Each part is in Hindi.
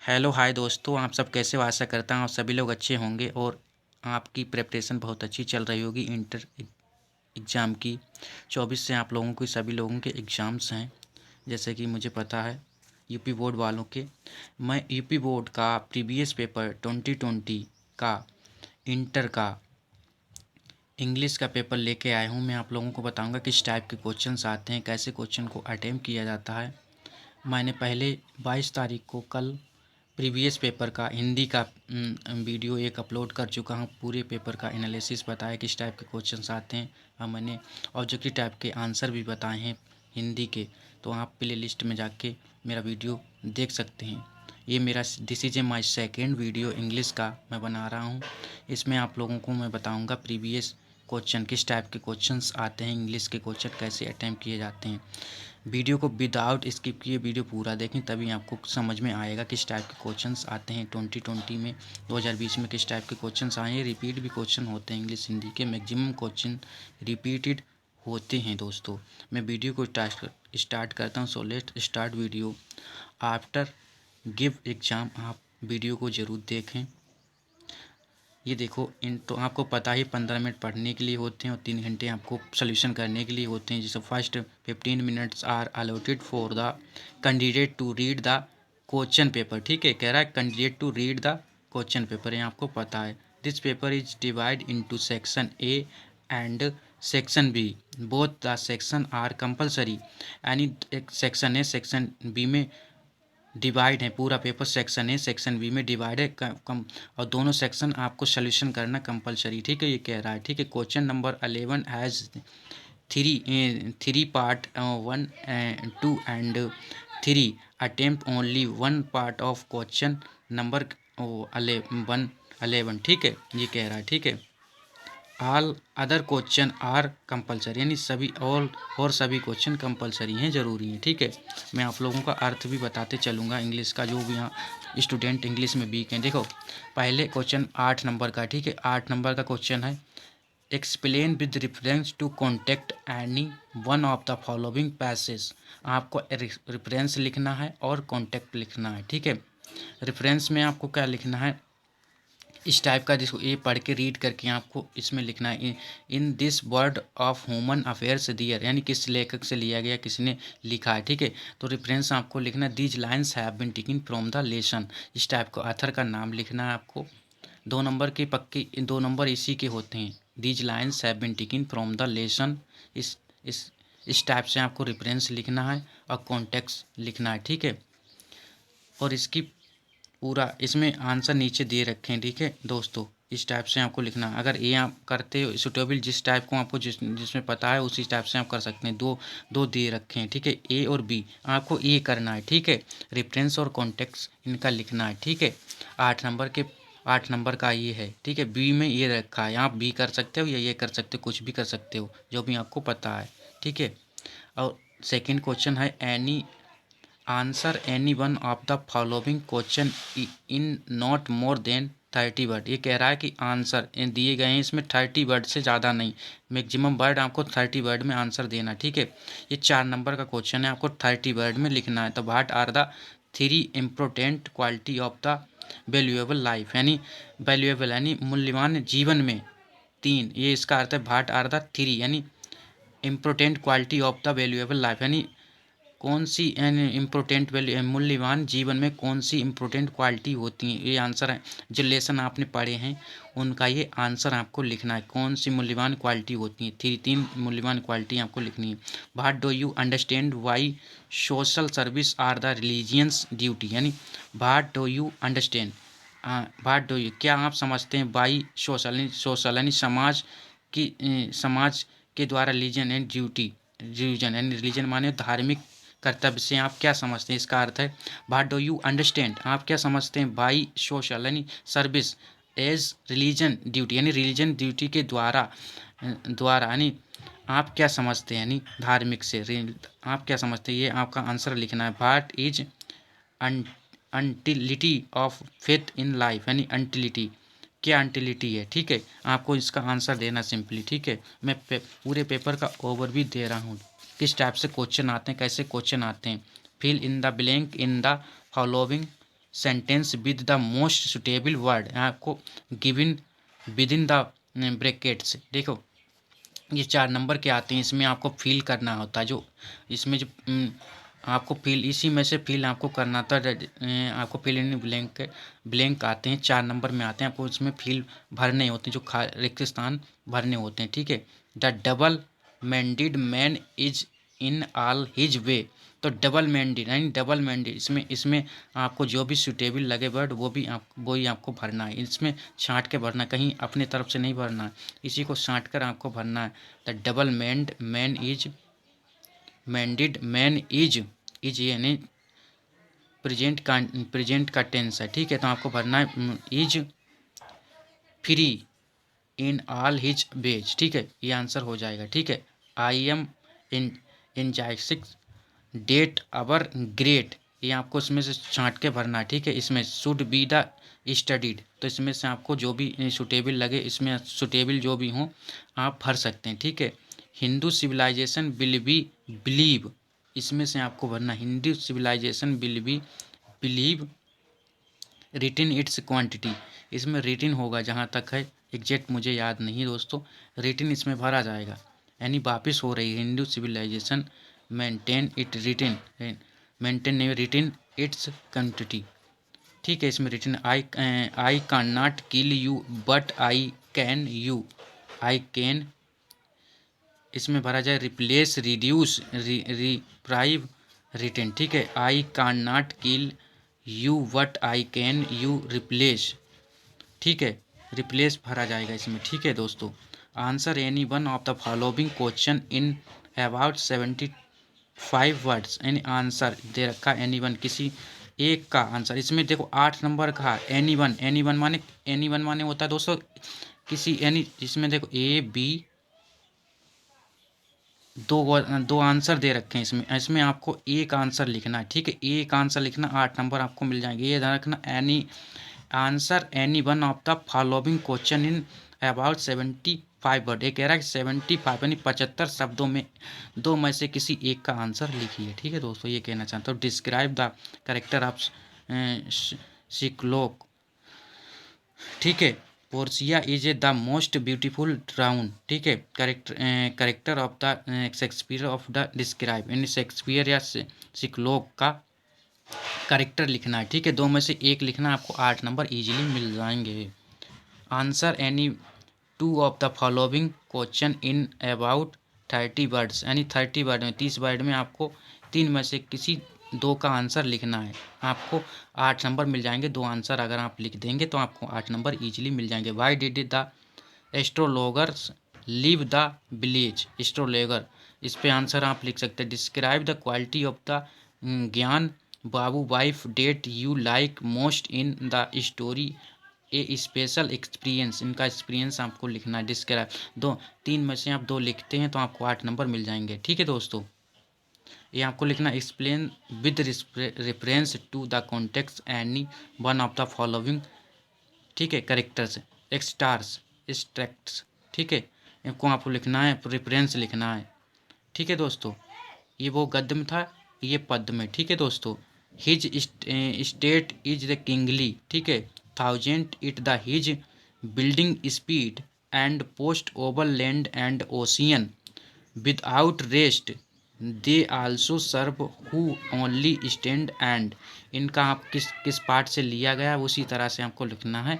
हेलो हाय दोस्तों, आप सब कैसे हो? आशा करता हूँ आप सभी लोग अच्छे होंगे और आपकी प्रिपरेशन बहुत अच्छी चल रही होगी। इंटर एग्ज़ाम की 24 से आप लोगों के सभी लोगों के एग्ज़ाम्स हैं, जैसे कि मुझे पता है यूपी बोर्ड वालों के। मैं यूपी बोर्ड का प्रीवियस पेपर 2020 का इंटर का इंग्लिश का पेपर लेके आया हूँ। मैं आप लोगों को बताऊँगा किस टाइप के क्वेश्चंस आते हैं, कैसे क्वेश्चन को अटेम्प्ट किया जाता है। मैंने पहले 22 तारीख को कल प्रीवियस पेपर का हिंदी का वीडियो एक अपलोड कर चुका हूँ। पूरे पेपर का एनालिसिस बताया किस टाइप के क्वेश्चंस आते हैं और मैंने ऑब्जेक्टिव टाइप के आंसर भी बताए हैं हिंदी के। तो आप प्ले लिस्ट में जाके मेरा वीडियो देख सकते हैं। ये मेरा this is my second video English का मैं बना रहा हूँ। इसमें आप लोगों को मैं बताऊँगा प्रीवियस क्वेश्चन किस टाइप के क्वेश्चंस आते हैं, इंग्लिश के क्वेश्चन कैसे अटैम्प्ट किए जाते हैं। वीडियो को विदाउट स्किप किए वीडियो पूरा देखें, तभी आपको समझ में आएगा किस टाइप के क्वेश्चंस आते हैं 2020 में। 2020 में किस टाइप के क्वेश्चंस आए हैं। रिपीट भी क्वेश्चन होते हैं इंग्लिश हिंदी के, मैक्सिमम क्वेश्चन रिपीटेड होते हैं दोस्तों। मैं वीडियो को स्टार्ट करता हूँ। So let start video. After give exam, आप वीडियो को ज़रूर देखें। ये देखो, इन तो आपको पता ही 15 मिनट पढ़ने के लिए होते हैं और 3 घंटे आपको सोल्यूशन करने के लिए होते हैं। जैसे first 15 minutes are allotted for the candidate to read the question paper. ठीक है, कह रहा है candidate to read the question paper, ये आपको पता है। This paper is divide into section A and section B. Both the section are compulsory. यानी एक सेक्शन ए सेक्शन बी में डिवाइड है, पूरा paper section A section B में डिवाइड है कम, और दोनों सेक्शन आपको सोल्यूशन करना कंपलसरी। ठीक है, ये कह रहा है। ठीक है, question number 11 has three part 1 2 and 3 attempt only one part of question number 11। ठीक है, ये कह रहा है। ठीक है, all other question are compulsory, यानी सभी और सभी क्वेश्चन कंपलसरी हैं, ज़रूरी हैं। ठीक है, मैं आप लोगों का अर्थ भी बताते चलूँगा इंग्लिश का, जो भी यहाँ स्टूडेंट इंग्लिश में वीक हैं। देखो, पहले क्वेश्चन 8 नंबर का। ठीक है, 8 नंबर का क्वेश्चन है, explain with reference to contact any one of the following passage. आपको रेफरेंस लिखना है और कॉन्टेक्ट लिखना है। ठीक है, रेफरेंस में आपको क्या लिखना है, इस टाइप का, जिसको ये पढ़ के रीड करके आपको इसमें लिखना है, in this world of human affairs there, यानी किस लेखक से लिया गया, किसने लिखा है। ठीक है, तो रेफरेंस आपको लिखना, these lines have been taken from the lesson. इस टाइप का ऑथर का नाम लिखना है आपको। 2 नंबर के पक्के 2 नंबर इसी के होते हैं, these lines have been taken from the lesson. इस इस इस टाइप से आपको रेफरेंस लिखना है और कॉन्टेक्स्ट लिखना है। ठीक है, और इसकी पूरा इसमें आंसर नीचे दे रखे हैं। ठीक है दोस्तों, इस टाइप से आपको लिखना। अगर ये आप करते हो सुटेबल, जिस टाइप को आपको जिसमें पता है उसी टाइप से आप कर सकते हैं। दो दो दे रखे हैं। ठीक है, ए और बी, आपको ए करना है। ठीक है, रेफरेंस और कॉन्टेक्स्ट इनका लिखना है। ठीक है, 8 नंबर का ये है। ठीक है, बी में ये रखा है, आप बी कर सकते हो या ये कर सकते हो, कुछ भी कर सकते हो, जो भी आपको पता है। ठीक है, और सेकेंड क्वेश्चन है, any answer any one of the following question in not more than 30 word. ये कह रहा है कि आंसर दिए गए हैं इसमें 30 वर्ड से ज़्यादा नहीं, मैक्सिमम वर्ड आपको 30 वर्ड में आंसर देना। ठीक है, ये 4 नंबर का क्वेश्चन है, आपको 30 वर्ड में लिखना है। तो what are the 3 important quality of the valuable life, यानी वैल्यूएबल यानी मूल्यवान जीवन में 3, ये इसका अर्थ है। व्हाट आर द 3 यानी important quality of the valuable life, यानी कौन सी इम्पोर्टेंट वैल्यू मूल्यवान जीवन में कौन सी इम्पोर्टेंट क्वालिटी होती हैं, ये आंसर है। जो लेसन आपने पढ़े हैं उनका ये आंसर आपको लिखना है, कौन सी मूल्यवान क्वालिटी होती हैं। 3 मूल्यवान क्वालिटी आपको लिखनी है। What do you understand why social service are the religious duty, यानी what do you understand, what do you क्या आप समझते हैं, बाई सोशल यानी समाज की समाज के द्वारा रिलीजन एंड ड्यूटी, रिलीजन यानी रिलीजन माने धार्मिक कर्तव्य से आप क्या समझते हैं, इसका अर्थ है। व्हाट डू यू अंडरस्टैंड, आप क्या समझते हैं, बाई सोशल यानी सर्विस, एज रिलीजन ड्यूटी यानी रिलीजन ड्यूटी के द्वारा द्वारा यानी आप क्या समझते हैं, यानी धार्मिक से आप क्या समझते हैं, ये आपका आंसर लिखना है। What is utility of faith in life, यानी अंटिलिटी क्या अंटिलिटी है। ठीक है, आपको इसका आंसर देना सिंपली। ठीक है, मैं पूरे पेपर का ओवरव्यू दे रहा हूँ, किस टाइप से क्वेश्चन आते हैं, कैसे क्वेश्चन आते हैं। Fill in the blank in the following sentence with the most suitable word, आपको given within the brackets. देखो ये 4 नंबर के आते हैं, इसमें आपको फिल करना होता है, जो इसमें जो आपको फिल, इसी में से फिल आपको करना था। आपको फिल इन ब्लैंक आते हैं, 4 नंबर में आते हैं, आपको इसमें फिल भरने होते हैं, जो रिक्त स्थान भरने होते हैं, ठीक है। The double minded man is in all his ways, तो डबल मैंडेड यानी डबल मैंडेड, इसमें आपको जो भी सूटेबल लगे वर्ड वो ही आपको भरना है, इसमें छांट के भरना, कहीं अपने तरफ से नहीं भरना है, इसी को छांट कर आपको भरना है। The double mind man is minded man is यानी प्रेजेंट का टेंस है, ठीक है। तो आपको भरना है is free in all his ways, ठीक है, ये आंसर हो जाएगा, ठीक है। आई एम इन जाइसिक्स डेट अवर ग्रेट, ये आपको इसमें से छांट के भरना है, ठीक है। इसमें शुड बी द स्टडीड, तो इसमें से आपको जो भी सुटेबल लगे, इसमें सुटेबल जो भी हों आप भर सकते हैं, ठीक है। Hindu civilisation will be believe, इसमें से आपको भरना Hindu civilisation will be believe retain its quantity, इसमें रिटिन होगा, जहाँ तक है एग्जैक्ट मुझे याद नहीं दोस्तों, रिटिन इसमें भरा जाएगा, यानी वापस हो रही है Hindu civilisation maintain it retain, maintain retain its quantity, ठीक है। इसमें retain I can not kill you but I can you, I can, इसमें भरा जाए रिप्लेस रिड्यूस रिप्राइव रिटेन, ठीक है। I can not kill you but I can you replace, ठीक है, रिप्लेस भरा जाएगा इसमें, ठीक है दोस्तों। Answer any one of the following question in about 75 words, यानी आंसर दे रखा एनी वन, किसी एक का आंसर, इसमें देखो 8 नंबर का एनी वन माने होता है दोस्तों किसी, यानी इसमें देखो ए बी दो आंसर दे रखे हैं, इसमें आपको एक आंसर लिखना है, ठीक है, एक आंसर लिखना, 8 नंबर आपको मिल जाएंगे। ये ध्यान रखना, any answer any one of the following question in about 75 word, ये कह रहा है कि 75 यानी 75 शब्दों में 2 में से किसी एक का आंसर लिखिए, ठीक है दोस्तों, ये कहना चाहता हूँ। डिस्क्राइब द कैरेक्टर ऑफ सिक्लोक, ठीक है। Portia is the most beautiful drown, ठीक है। Character of the Shakespeare of the describe, यानी शेक्सपियर या सिक्लोक का करेक्टर लिखना है, ठीक है, 2 में से एक लिखना, आपको 8 नंबर इजीली मिल जाएंगे। Answer any 2 of the following question in about 30 words, यानी 30 वर्ड में 30 वर्ड में आपको 3 में से किसी 2 का आंसर लिखना है, आपको 8 नंबर मिल जाएंगे। 2 आंसर अगर आप लिख देंगे तो आपको 8 नंबर इजीली मिल जाएंगे। Why did the astrologers leave the village, astrologer, इस पे आंसर आप लिख सकते हैं। Describe the quality of the Gyan Babu wife that you like most in the story a special experience, इनका एक्सपीरियंस आपको लिखना है। डिस्क्राइब 3 में से आप 2 लिखते हैं तो आपको 8 नंबर मिल जाएंगे, ठीक है दोस्तों। ये आपको लिखना explain with reference to the context any one of the following, ठीक है, करेक्टर्स एक्सटार्स एक्सट्रैक्ट्स, ठीक है, इनको आपको लिखना है, रेफरेंस लिखना है, ठीक है दोस्तों। ये वो गद्य में था, ये पद्य में, ठीक है दोस्तों। His state is the kingly, ठीक है, thousand it the his building speed and post over land and ocean without rest they also serve who only stand and, इनका आप किस पार्ट से लिया गया है उसी तरह से आपको लिखना है,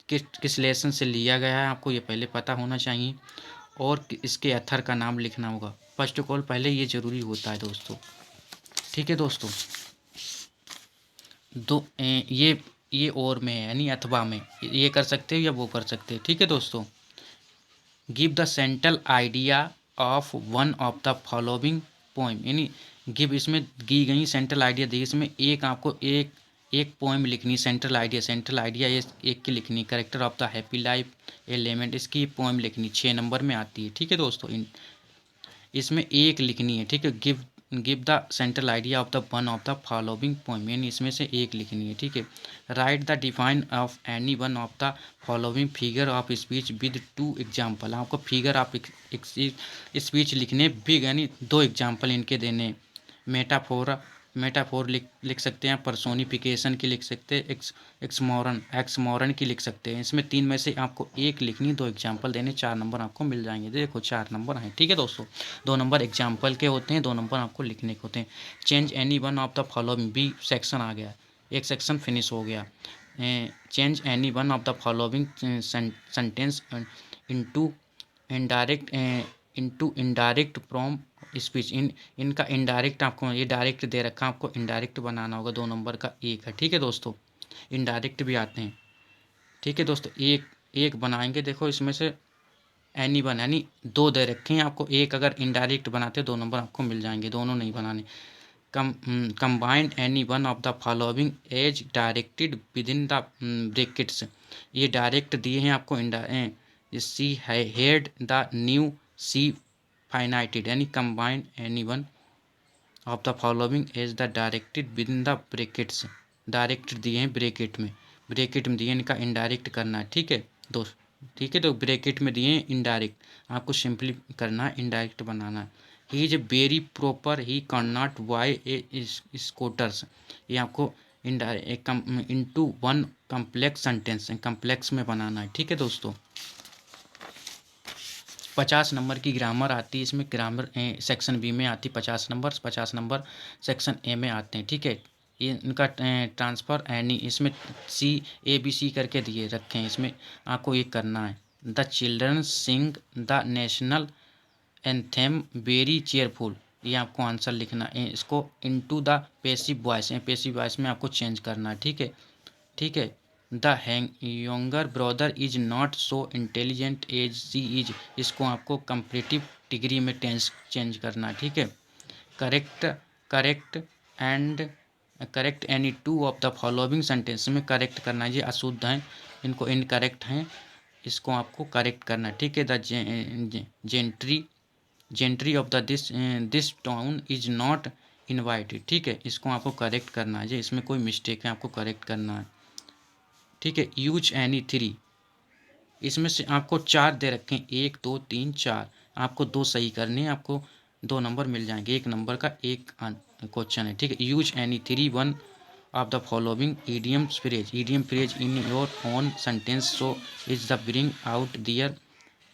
किस लेसन से लिया गया है आपको ये पहले पता होना चाहिए, और इसके अथर का नाम लिखना होगा। फर्स्ट ऑफ ऑल पहले ये ज़रूरी होता है दोस्तों, ठीक है दोस्तों। ये और में है यानी अथवा में, ये कर सकते हो या वो कर सकते हैं, ठीक है दोस्तों। Give the central idea of one of the following poem, यानी गिव, इसमें दी गई सेंट्रल आइडिया दी, इसमें एक आपको एक पोइम लिखनी, सेंट्रल आइडिया ये एक की लिखनी। Character of the happy life element, इसकी पोइम लिखनी 6 नंबर में आती है, ठीक है दोस्तों। इसमें एक लिखनी है, ठीक है। Give the central idea of the one of the following poem, यानी इसमें से एक लिखनी है, ठीक है। Right the define of any one of the following figure of speech with 2 example, आपको फिगर ऑफ स्पीच लिखने, बिग यानी 2 एग्जाम्पल इनके देने। मेटाफोर मेटाफोर लिख सकते हैं, पर्सोनिफिकेशन की लिख सकते हैं, एक्समोरन की लिख सकते हैं। इसमें 3 में से आपको एक लिखनी, 2 एग्जाम्पल देने, 4 नंबर आपको मिल जाएंगे। देखो 4 नंबर हैं, ठीक है दोस्तों। 2 नंबर एग्जाम्पल के होते हैं, 2 नंबर आपको लिखने के होते हैं। Change any one of the following, B section आ गया, एक सेक्शन फिनिश हो गया। Change any one of the following sentence into indirect indirect from speech. इनका इनडायरेक्ट आपको, ये डायरेक्ट दे रखा है, आपको इनडायरेक्ट बनाना होगा। 2 नंबर का एक है, ठीक है दोस्तों। इनडायरेक्ट भी आते हैं, ठीक है दोस्तों। एक एक बनाएंगे, देखो इसमें से एनी वन यानी 2 दे रखे हैं आपको, एक अगर इनडायरेक्ट बनाते 2 नंबर आपको मिल जाएंगे, दोनों नहीं बनाने। Combined any one of the following as directed within the brackets. ये डायरेक्ट दिए हैं आपको, see head the new see finited, यानी combined any one of the following as the directed within the brackets. Direct दिए हैं ब्रैकेट में दिए, इनका इनडायरेक्ट करना है, ठीक है दोस्त। ठीक है, तो ब्रैकेट में दिए हैं इनडायरेक्ट, आपको सिंपली करना है, इनडायरेक्ट बनाना है। He is very proper, he can not buy a scooters. ये आपको into one complex sentence, complex में बनाना है, ठीक है दोस्तों। 50 नंबर की ग्रामर आती है इसमें, ग्रामर सेक्शन बी में आती है 50 नंबर, 50 नंबर सेक्शन ए में आते हैं, ठीक है। ये इनका ट्रांसफ़र एनी, इसमें CABC करके दिए रखे हैं, इसमें आपको ये करना है। The children sing the national anthem very cheerful, ये आपको आंसर लिखना है। इसको into the passive voice, passive voice में आपको चेंज करना है, ठीक है, ठीक है। The younger brother is not so intelligent as she is, इसको आपको कंपेरेटिव डिग्री में चेंज करना है, ठीक है। Correct correct and correct any two of the following sentence में करेक्ट करना है, ये अशुद्ध हैं, इनको इनकरेक्ट हैं, इसको आपको करेक्ट करना है, ठीक है। The gentry of the this town is not invited, ठीक है, इसको आपको करेक्ट करना है, इसमें कोई मिस्टेक है, आपको करेक्ट करना है, ठीक है। यूज एनी 3, इसमें से आपको 4 दे रखे हैं, 1 2 3 4, आपको 2 सही करने हैं, आपको 2 नंबर मिल जाएंगे, 1 नंबर का एक क्वेश्चन है, ठीक है। Use any 3 one of the following idiom phrase in your own sentence so is the bring out their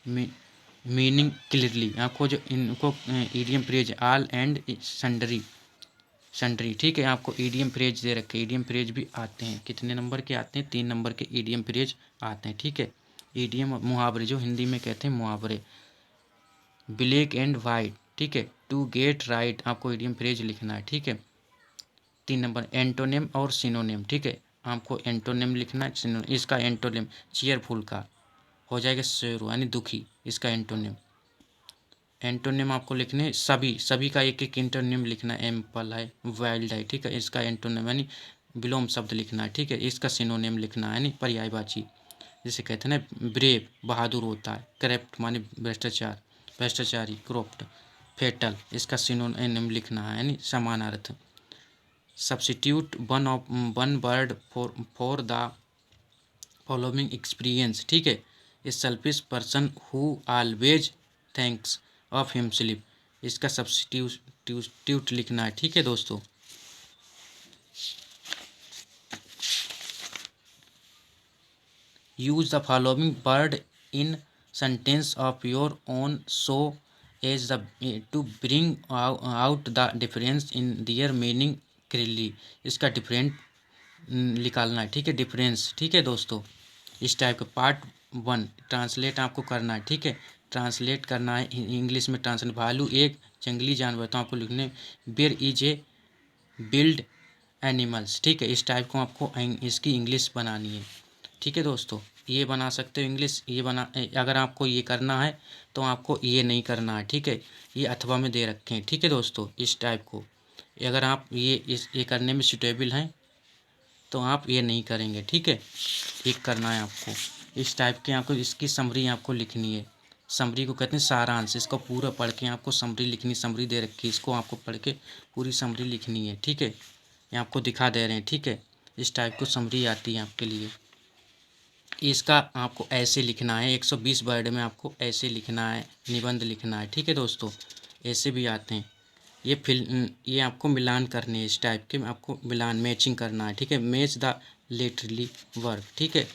meaning clearly. आपको जो इनको idiom phrase all and sundry, ठीक है, आपको ईडियम फ्रेज दे रखे, ईडियम फ्रेज भी आते हैं, कितने नंबर के आते हैं, 3 नंबर के ईडियम फ्रेज आते हैं, ठीक है। ईडियम मुहावरे, जो हिंदी में कहते हैं मुहावरे। ब्लैक एंड वाइट, ठीक है, टू गेट राइट, आपको ईडियम फ्रेज लिखना है, ठीक है। 3 नंबर एंटोनिम और सिनोनिम, ठीक है, आपको एंटोनिम लिखना है, इसका एंटोनिम चीयरफुल का हो जाएगा शेरू यानी दुखी, इसका एंटोनिम आपको लिखने सभी का एक एक एंटोनिम लिखना है। एम्पल है, वाइल्ड है, ठीक है, इसका एंटोनिम यानी विलोम शब्द लिखना है, ठीक है। इसका सिनोनिम लिखना है यानी पर्यायवाची, जिसे कहते हैं ना ब्रेव, बहादुर होता है। करप्ट माने भ्रष्टाचारी, क्रॉप्ट, फेटल, इसका सिनोनिम लिखना है यानी समानार्थ। Substitute one word for the following experience, ठीक है। A selfish person who always thanks of himself, इसका सब्स्टिट्यूट लिखना है, ठीक है दोस्तों। Use the following word in sentence of your own so as the to bring out the difference in their meaning clearly, इसका डिफरेंट निकालना है, ठीक है, डिफरेंस, ठीक है दोस्तों। इस टाइप का पार्ट 1 ट्रांसलेट आपको करना है, ठीक है, ट्रांसलेट करना है इंग्लिश में। ट्रांसलेट भालू एक जंगली जानवर, तो आपको लिखने bear is a wild animals, ठीक है, इस टाइप को आपको इसकी इंग्लिश बनानी है, ठीक है दोस्तों। ये बना सकते हो इंग्लिश, ये बना, अगर आपको ये करना है तो आपको ये नहीं करना है, ठीक है, ये अथवा में दे रखे हैं, ठीक है दोस्तों। इस टाइप को अगर आप ये करने में सुटेबल हैं तो आप ये नहीं करेंगे, ठीक है, एक करना है आपको इस टाइप के। आपको इसकी समरी आपको लिखनी है, समरी को कहते हैं सारांश, इसको पूरा पढ़ के आपको समरी लिखनी, समरी दे रखी है, इसको आपको पढ़ के पूरी समरी लिखनी है, ठीक है। ये आपको दिखा दे रहे हैं, ठीक है, इस टाइप को समरी आती है आपके लिए। इसका आपको ऐसे लिखना है, 120 वर्ड में आपको ऐसे लिखना है, निबंध लिखना है, ठीक है दोस्तों, ऐसे भी आते हैं, ये आपको मिलान करने हैं, इस टाइप के आपको मिलान मैचिंग करना है, ठीक है। मैच द लिटरली वर्ब, ठीक है।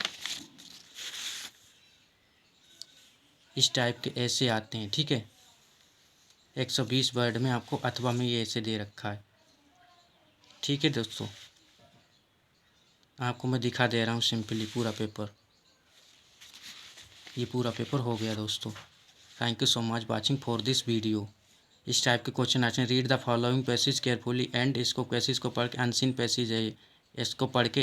इस टाइप के ऐसे आते हैं, ठीक है। 120 वर्ड में आपको अथवा में ये ऐसे दे रखा है, ठीक है दोस्तों। आपको मैं दिखा दे रहा हूँ सिंपली पूरा पेपर। ये पूरा पेपर हो गया दोस्तों। Thank you so much watching for this video. इस टाइप के क्वेश्चन आते हैं। Read the following passage carefully and इसको पैसेज को पढ़ के, अनसीन पैसेज है इसको पढ़ के